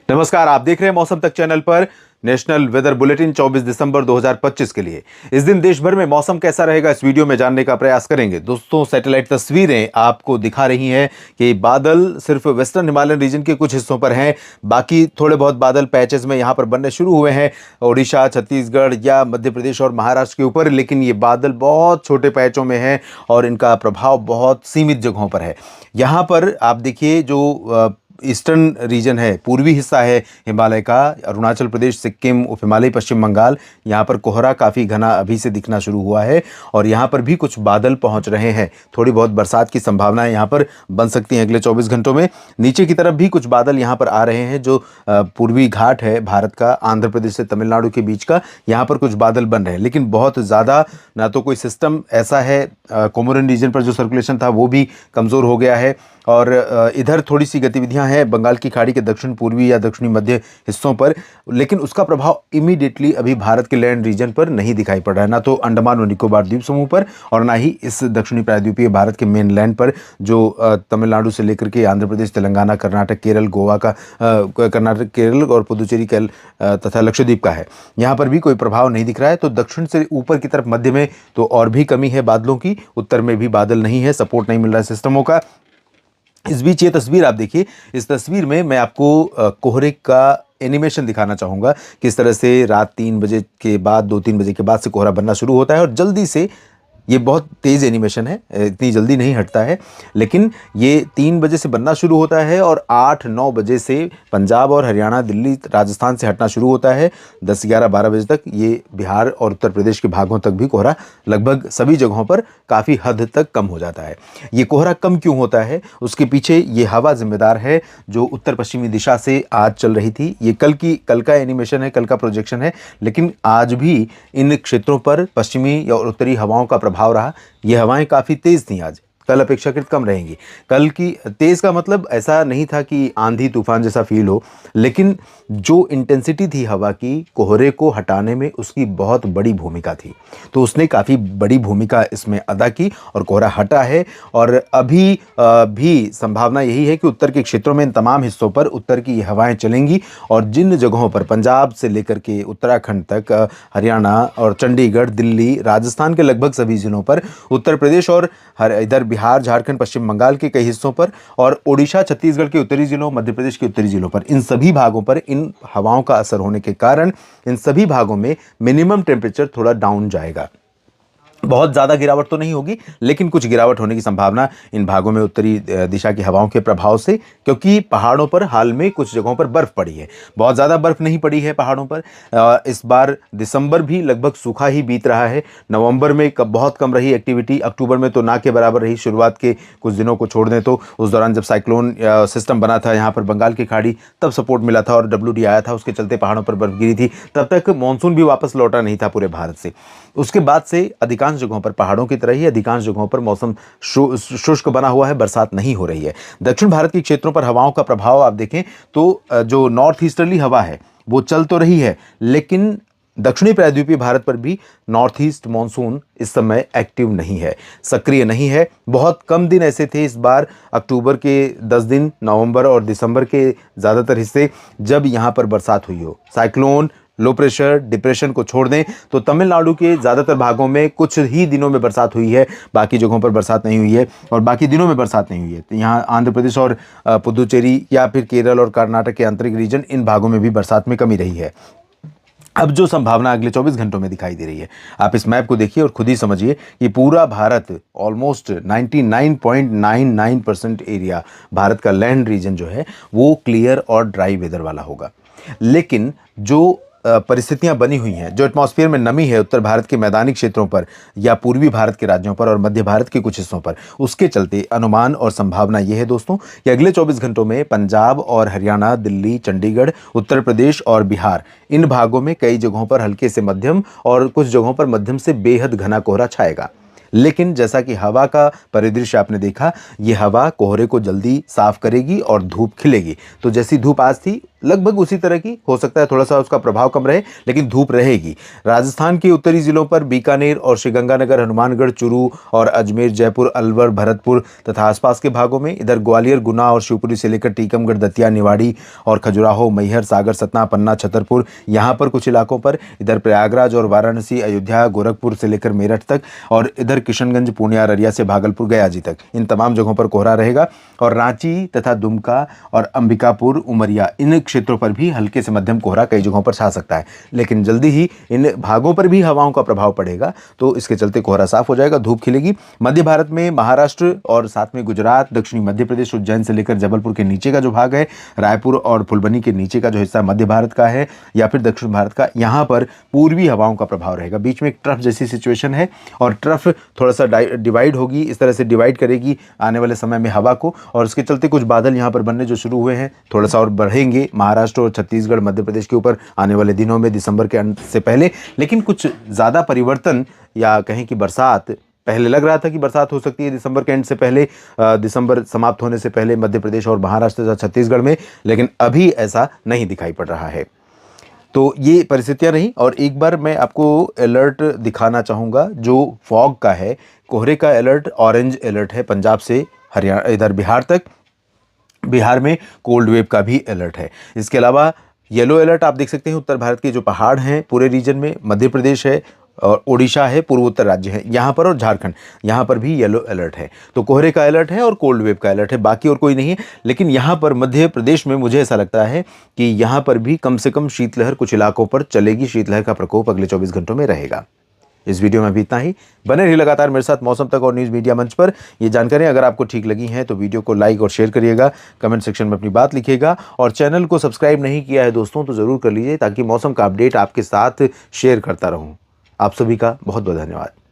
नमस्कार, आप देख रहे हैं मौसम तक चैनल पर नेशनल वेदर बुलेटिन 24 दिसंबर 2025 के लिए। इस दिन देश भर में मौसम कैसा रहेगा इस वीडियो में जानने का प्रयास करेंगे। दोस्तों, सैटेलाइट तस्वीरें आपको दिखा रही हैं कि बादल सिर्फ वेस्टर्न हिमालयन रीजन के कुछ हिस्सों पर हैं, बाकी थोड़े बहुत बादल पैचेस में यहां पर बनने शुरू हुए हैं ओडिशा, छत्तीसगढ़ या मध्य प्रदेश और महाराष्ट्र के ऊपर, लेकिन ये बादल बहुत छोटे पैचों में हैं और इनका प्रभाव बहुत सीमित जगहों पर है। यहाँ पर आप देखिए जो ईस्टर्न रीजन है, पूर्वी हिस्सा है हिमालय का, अरुणाचल प्रदेश, सिक्किम, उप हिमालय, पश्चिम बंगाल, यहाँ पर कोहरा काफ़ी घना अभी से दिखना शुरू हुआ है और यहाँ पर भी कुछ बादल पहुँच रहे हैं। थोड़ी बहुत बरसात की संभावनाएं यहाँ पर बन सकती हैं अगले 24 घंटों में। नीचे की तरफ भी कुछ बादल यहाँ पर आ रहे हैं, जो पूर्वी घाट है भारत का, आंध्र प्रदेश से तमिलनाडु के बीच का, यहाँ पर कुछ बादल बन रहे हैं, लेकिन बहुत ज़्यादा ना तो कोई सिस्टम ऐसा है, कोमोरिन रीजन पर जो सर्कुलेशन था वो भी कमज़ोर हो गया है और इधर थोड़ी सी गतिविधियां हैं बंगाल की खाड़ी के दक्षिण पूर्वी या दक्षिणी मध्य हिस्सों पर, लेकिन उसका प्रभाव इमीडिएटली अभी भारत के लैंड रीजन पर नहीं दिखाई पड़ रहा है, ना तो अंडमान और निकोबार द्वीप समूह पर और ना ही इस दक्षिणी प्रायद्वीपीय भारत के मेन लैंड पर, जो तमिलनाडु से लेकर के आंध्र प्रदेश, तेलंगाना, कर्नाटक, केरल, गोवा का, कर्नाटक, केरल और पुदुचेरी तथा लक्षद्वीप का है। यहाँ पर भी कोई प्रभाव नहीं दिख रहा है। तो दक्षिण से ऊपर की तरफ मध्य में तो और भी कमी है बादलों की, उत्तर में भी बादल नहीं है, सपोर्ट नहीं मिल रहा है सिस्टमों का। इस बीच ये तस्वीर आप देखिए, इस तस्वीर में मैं आपको कोहरे का एनिमेशन दिखाना चाहूँगा, किस तरह से रात 3 बजे के बाद, 2-3 बजे के बाद से कोहरा बनना शुरू होता है और जल्दी से, ये बहुत तेज़ एनिमेशन है, इतनी जल्दी नहीं हटता है, लेकिन ये 3 बजे से बनना शुरू होता है और 8-9 बजे से पंजाब और हरियाणा, दिल्ली, राजस्थान से हटना शुरू होता है। 10-11-12 बजे तक ये बिहार और उत्तर प्रदेश के भागों तक भी कोहरा लगभग सभी जगहों पर काफ़ी हद तक कम हो जाता है। ये कोहरा कम क्यों होता है, उसके पीछे ये हवा जिम्मेदार है जो उत्तर पश्चिमी दिशा से आज चल रही थी। ये कल का एनिमेशन है, कल का प्रोजेक्शन है, लेकिन आज भी इन क्षेत्रों पर पश्चिमी या उत्तरी हवाओं का भाव रहा। ये हवाएं काफ़ी तेज़ थीं, आज कल अपेक्षाकृत कम रहेंगी। कल की तेज़ का मतलब ऐसा नहीं था कि आंधी तूफान जैसा फील हो, लेकिन जो इंटेंसिटी थी हवा की कोहरे को हटाने में, उसकी बहुत बड़ी भूमिका थी। तो उसने काफ़ी बड़ी भूमिका इसमें अदा की और कोहरा हटा है। और अभी भी संभावना यही है कि उत्तर के क्षेत्रों में इन तमाम हिस्सों पर उत्तर की हवाएं चलेंगी और जिन जगहों पर पंजाब से लेकर के उत्तराखंड तक, हरियाणा और चंडीगढ़, दिल्ली, राजस्थान के लगभग सभी जिलों पर, उत्तर प्रदेश और इधर बिहार, झारखंड, पश्चिम बंगाल के कई हिस्सों पर और ओडिशा, छत्तीसगढ़ के उत्तरी जिलों, मध्य प्रदेश के उत्तरी जिलों पर, इन सभी भागों पर इन हवाओं का असर होने के कारण इन सभी भागों में मिनिमम टेम्परेचर थोड़ा डाउन जाएगा। बहुत ज़्यादा गिरावट तो नहीं होगी, लेकिन कुछ गिरावट होने की संभावना इन भागों में उत्तरी दिशा की हवाओं के प्रभाव से, क्योंकि पहाड़ों पर हाल में कुछ जगहों पर बर्फ़ पड़ी है। बहुत ज़्यादा बर्फ़ नहीं पड़ी है पहाड़ों पर। इस बार दिसंबर भी लगभग सूखा ही बीत रहा है। नवंबर में बहुत कम रही एक्टिविटी, अक्टूबर में तो ना के बराबर रही। शुरुआत के कुछ दिनों को छोड़ दें तो उस दौरान जब साइक्लोन सिस्टम बना था यहाँ पर बंगाल की खाड़ी, तब सपोर्ट मिला था और WD आया था, उसके चलते पहाड़ों पर बर्फ़ गिरी थी। तब तक मानसून भी वापस लौटा नहीं था पूरे भारत से। उसके बाद से अधिकांश जगहों पर, पहाड़ों की तरह ही अधिकांश जगहों पर मौसम शुष्क बना हुआ है, बरसात नहीं हो रही है। दक्षिण भारत के क्षेत्रों पर हवाओं का प्रभाव आप देखें तो जो नॉर्थ ईस्टर्ली हवा है वो चल तो रही है, लेकिन दक्षिणी प्रायद्वीपीय भारत पर भी नॉर्थ ईस्ट मानसून इस समय एक्टिव नहीं है, सक्रिय नहीं है। बहुत कम दिन ऐसे थे इस बार, अक्टूबर के 10 दिन, नवंबर और दिसंबर के ज़्यादातर हिस्से, जब यहाँ पर बरसात हुई हो। साइक्लोन, लो प्रेशर, डिप्रेशन को छोड़ दें तो तमिलनाडु के ज़्यादातर भागों में कुछ ही दिनों में बरसात हुई है, बाकी जगहों पर बरसात नहीं हुई है और बाकी दिनों में बरसात नहीं हुई है। तो यहाँ आंध्र प्रदेश और पुदुचेरी या फिर केरल और कर्नाटक के आंतरिक रीजन, इन भागों में भी बरसात में कमी रही है। अब जो संभावना अगले 24 घंटों में दिखाई दे रही है, आप इस मैप को देखिए और खुद ही समझिए कि पूरा भारत, ऑलमोस्ट 99.99% एरिया भारत का लैंड रीजन जो है वो क्लियर और ड्राई वेदर वाला होगा। लेकिन जो परिस्थितियां बनी हुई हैं, जो एटमॉस्फेयर में नमी है उत्तर भारत के मैदानी क्षेत्रों पर या पूर्वी भारत के राज्यों पर और मध्य भारत के कुछ हिस्सों पर, उसके चलते अनुमान और संभावना यह है दोस्तों कि अगले 24 घंटों में पंजाब और हरियाणा, दिल्ली, चंडीगढ़, उत्तर प्रदेश और बिहार, इन भागों में कई जगहों पर हल्के से मध्यम और कुछ जगहों पर मध्यम से बेहद घना कोहरा छाएगा। लेकिन जैसा कि हवा का परिदृश्य आपने देखा, ये हवा कोहरे को जल्दी साफ करेगी और धूप खिलेगी। तो जैसी धूप आज थी लगभग उसी तरह की, हो सकता है थोड़ा सा उसका प्रभाव कम रहे, लेकिन धूप रहेगी। राजस्थान के उत्तरी जिलों पर बीकानेर और श्रीगंगानगर, हनुमानगढ़, चूरू और अजमेर, जयपुर, अलवर, भरतपुर तथा आसपास के भागों में, इधर ग्वालियर, गुना और शिवपुरी से लेकर टीकमगढ़, दतिया, निवाड़ी और खजुराहो, मैहर, सागर, सतना, पन्ना, छतरपुर, यहाँ पर कुछ इलाकों पर, इधर प्रयागराज और वाराणसी, अयोध्या, गोरखपुर से लेकर मेरठ तक, और इधर किशनगंज, पूर्णिया, अररिया से भागलपुर, गया जी तक, इन तमाम जगहों पर कोहरा रहेगा। और रांची तथा दुमका और अंबिकापुर, उमरिया, इन क्षेत्रों पर भी हल्के से मध्यम कोहरा कई जगहों पर छा सकता है। लेकिन जल्दी ही इन भागों पर भी हवाओं का प्रभाव पड़ेगा, तो इसके चलते कोहरा साफ हो जाएगा, धूप खिलेगी। मध्य भारत में महाराष्ट्र और साथ में गुजरात, दक्षिणी मध्य प्रदेश, उज्जैन से लेकर जबलपुर के नीचे का जो भाग है, रायपुर और फुलबनी के नीचे का जो हिस्सा मध्य भारत का है या फिर दक्षिण भारत का, यहाँ पर पूर्वी हवाओं का प्रभाव रहेगा। बीच में एक ट्रफ जैसी सिचुएशन है और ट्रफ थोड़ा सा डिवाइड होगी, इस तरह से डिवाइड करेगी आने वाले समय में हवा को, और इसके चलते कुछ बादल यहाँ पर बनने जो शुरू हुए हैं थोड़ा सा और बढ़ेंगे महाराष्ट्र और छत्तीसगढ़, मध्य प्रदेश के ऊपर आने वाले दिनों में, दिसंबर के अंत से पहले। लेकिन कुछ ज़्यादा परिवर्तन या कहें कि बरसात, पहले लग रहा था कि बरसात हो सकती है दिसंबर के एंड से पहले, दिसंबर समाप्त होने से पहले मध्य प्रदेश और महाराष्ट्र तथा छत्तीसगढ़ में, लेकिन अभी ऐसा नहीं दिखाई पड़ रहा है। तो ये परिस्थितियां रहीं। और एक बार मैं आपको अलर्ट दिखाना चाहूँगा जो फॉग का है, कोहरे का अलर्ट, ऑरेंज अलर्ट है पंजाब से हरियाणा, इधर बिहार तक। बिहार में कोल्ड वेव का भी अलर्ट है। इसके अलावा येलो अलर्ट आप देख सकते हैं उत्तर भारत के जो पहाड़ हैं पूरे रीजन में, मध्य प्रदेश है और ओडिशा है, पूर्वोत्तर राज्य है यहाँ पर, और झारखंड, यहाँ पर भी येलो अलर्ट है। तो कोहरे का अलर्ट है और कोल्ड वेव का अलर्ट है, बाकी और कोई नहीं है। लेकिन यहाँ पर मध्य प्रदेश में मुझे ऐसा लगता है कि यहाँ पर भी कम से कम शीतलहर कुछ इलाकों पर चलेगी, शीतलहर का प्रकोप अगले 24 घंटों में रहेगा। इस वीडियो में भी इतना ही। बने रहिए लगातार मेरे साथ मौसम तक और न्यूज़ मीडिया मंच पर। ये जानकारी अगर आपको ठीक लगी है तो वीडियो को लाइक और शेयर करिएगा, कमेंट सेक्शन में अपनी बात लिखिएगा, और चैनल को सब्सक्राइब नहीं किया है दोस्तों तो ज़रूर कर लीजिए, ताकि मौसम का अपडेट आपके साथ शेयर करता रहूँ। आप सभी का बहुत बहुत धन्यवाद।